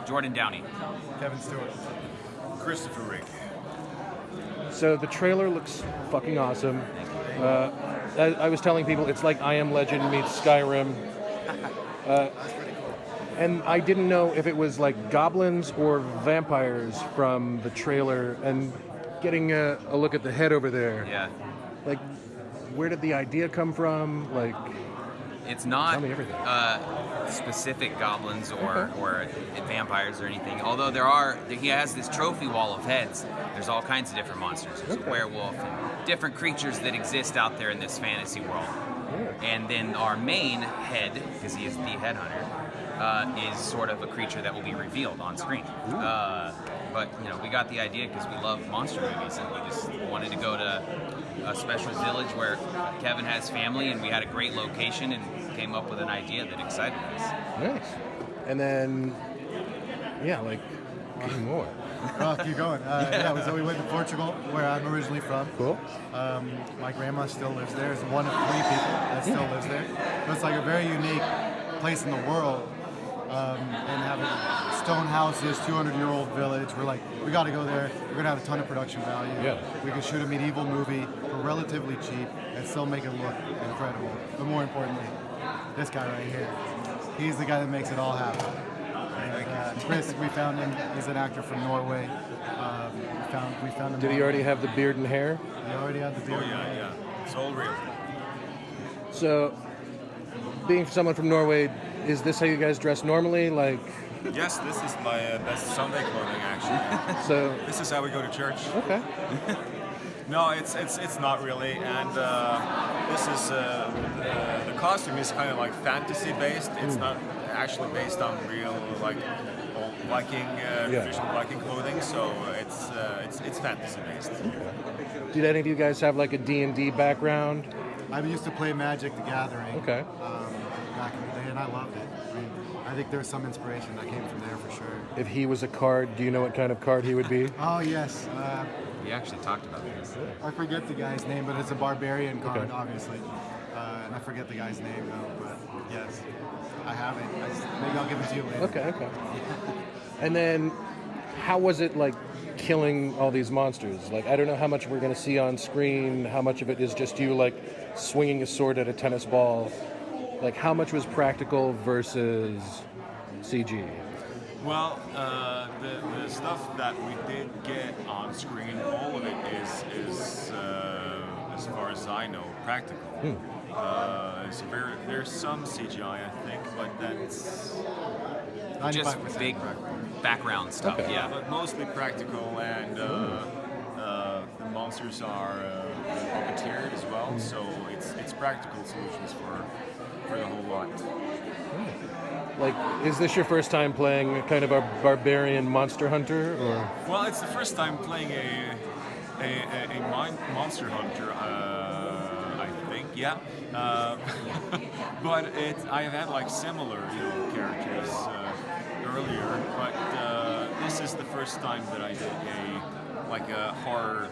Jordan Downey. Kevin Stewart. Christopher Rygh. So the trailer looks fucking awesome. I was telling people it's like I Am Legend meets Skyrim. That's pretty cool. And I didn't know if it was like goblins or vampires from the trailer, and getting a look at the head over there. Yeah. Like, where did the idea come from? Like, It's not tell me everything. specific goblins or vampires or anything. Although he has this trophy wall of heads. There's all kinds of different monsters. There's a werewolf and different creatures that exist out there in this fantasy world. And then our main head, because he is the headhunter, is sort of a creature that will be revealed on screen. But we got the idea because we love monster movies, and we just wanted to go to a special village where Kevin has family, and we had a great location, and came up with an idea that excited us. Nice. And then, give me more. Well, keep going. So we went to Portugal, where I'm originally from. Cool. My grandma still lives there. It's one of 3 people that still lives there. So it's like a very unique place in the world. And having stone houses, 200-year-old village. We're like, we got to go there. We're going to have a ton of production value. Yeah. We can shoot a medieval movie for relatively cheap and still make it look incredible. But more importantly, this guy right here, he's the guy that makes it all happen. And, Chris, we found him. He's an actor from Norway. We found him. Did he already have the beard and hair? He already had the beard. Oh, yeah. It's all real. So, being someone from Norway, is this how you guys dress normally? Like, Yes, this is my best Sunday clothing, actually. so, This is how we go to church. okay. No, it's not really, and this is the costume is kind of like fantasy based. It's not actually based on real old Viking traditional Viking clothing, so it's fantasy based. Did any of you guys have like a D&D background? I used to play Magic: The Gathering. Okay. Back in the day, and I loved it. I think there's some inspiration that came from there for sure. If he was a card, do you know what kind of card he would be? Oh yes. We actually talked about this. I forget the guy's name, but it's a barbarian card, Okay. obviously. And I forget the guy's name though, but yes, I have it. Maybe I'll give it to you later. Okay. And then, how was it like killing all these monsters? Like, I don't know how much we're going to see on screen, how much of it is just you like swinging a sword at a tennis ball. Like, how much was practical versus CG? Well, the stuff that we did get on screen, all of it is as far as I know, practical. There's some CGI, I think, but that's Just 95% big practical. background stuff, Okay. yeah. but mostly practical, and the monsters are puppeteered as well, so it's practical solutions for the whole lot. Like, is this your first time playing kind of a barbarian monster hunter, or? Well, it's the first time playing a monster hunter, I think, yeah. But I have had like similar characters earlier, but this is the first time that I did a horror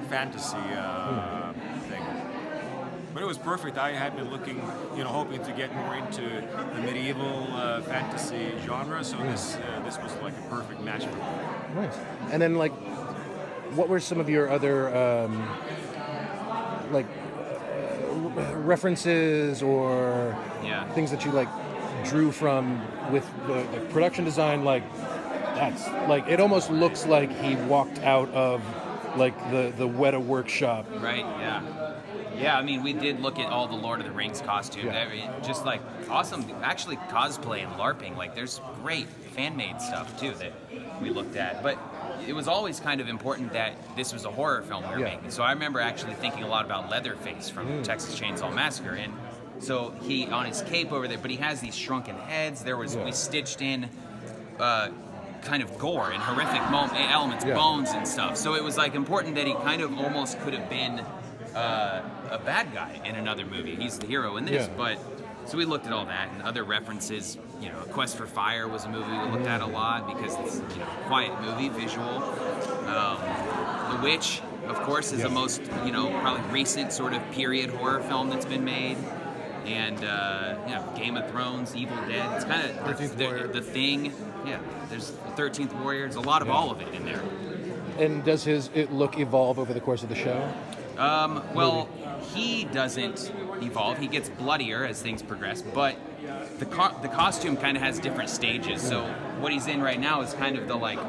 fantasy thing. But it was perfect. I had been looking, hoping to get more into the medieval fantasy genre, so this was like a perfect match for me. Nice. And then, like, what were some of your other, references or things that you, like, drew from with the production design? Like, that's, like, it almost looks like he walked out of, like, the Weta workshop. Right, yeah. Yeah, I mean, we did look at all the Lord of the Rings costumes. Yeah. I mean, just like awesome, actually cosplay and LARPing. Like, there's great fan-made stuff too that we looked at. But it was always kind of important that this was a horror film we were making. So I remember actually thinking a lot about Leatherface from Texas Chainsaw Massacre, and so he on his cape over there, but he has these shrunken heads. We stitched in kind of gore and horrific elements, bones and stuff. So it was like important that he kind of almost could have been a bad guy in another movie. He's the hero in this, but so we looked at all that and other references. A Quest for Fire was a movie we looked at a lot because it's a quiet movie, visual. The Witch, of course, is the most probably recent sort of period horror film that's been made. and you know, Game of Thrones, Evil Dead. It's kind of 13th Warrior. the Thing. Yeah, there's the 13th Warrior. There's a lot of all of it in there. And does his look evolve over the course of the show? Well, he doesn't evolve. He gets bloodier as things progress, but the costume kind of has different stages. So what he's in right now is kind of the like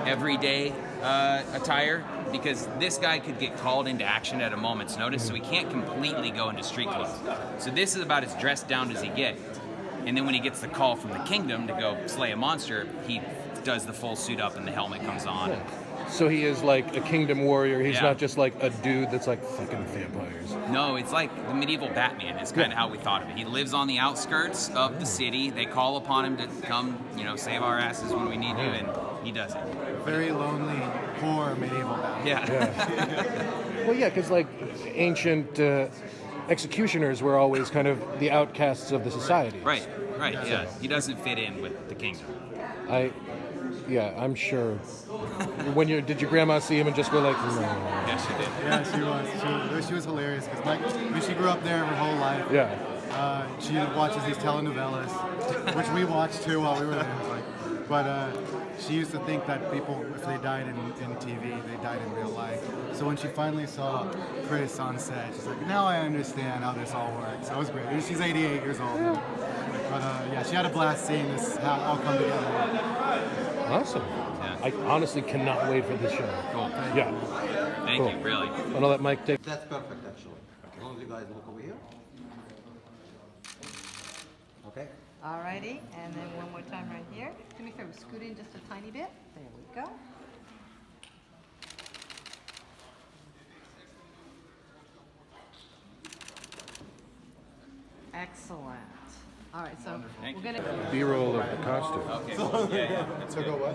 everyday attire, because this guy could get called into action at a moment's notice, so he can't completely go into street clothes. So this is about as dressed down as he gets. And then when he gets the call from the kingdom to go slay a monster, he does the full suit up and the helmet comes on. So he is like a kingdom warrior. He's Yeah. not just like a dude that's like fucking vampires. No, it's like the medieval Batman is kind of how we thought of it. He lives on the outskirts of the city. They call upon him to come, you know, save our asses when we need you, and he does it. Very lonely, poor medieval Batman. Yeah. Well, yeah, because like ancient executioners were always kind of the outcasts of the society. Right, yeah. He doesn't fit in with the kingdom. I'm sure. Did your grandma see him and just go like, no? Yeah, she did. Yeah, she was hilarious because she grew up there her whole life. Yeah. She watches these telenovelas, which we watched too while we were there. But she used to think that people, if they died in TV, they died in real life. So when she finally saw Chris on set, she's like, now I understand how this all works. That was great. And she's 88 years old. But yeah, she had a blast seeing this all come together. Awesome. Yeah. I honestly cannot wait for this show. Cool. Yeah. Thank Cool. you, really. I'll let Mike take. That's perfect, actually. As long as you guys look over here. Okay. Alrighty, and then one more time right here. Do me a favor, scoot in just a tiny bit. There we go. Excellent. All right, so Thank we're you. gonna. B-roll of the costume. Okay, cool. Yeah. So go what?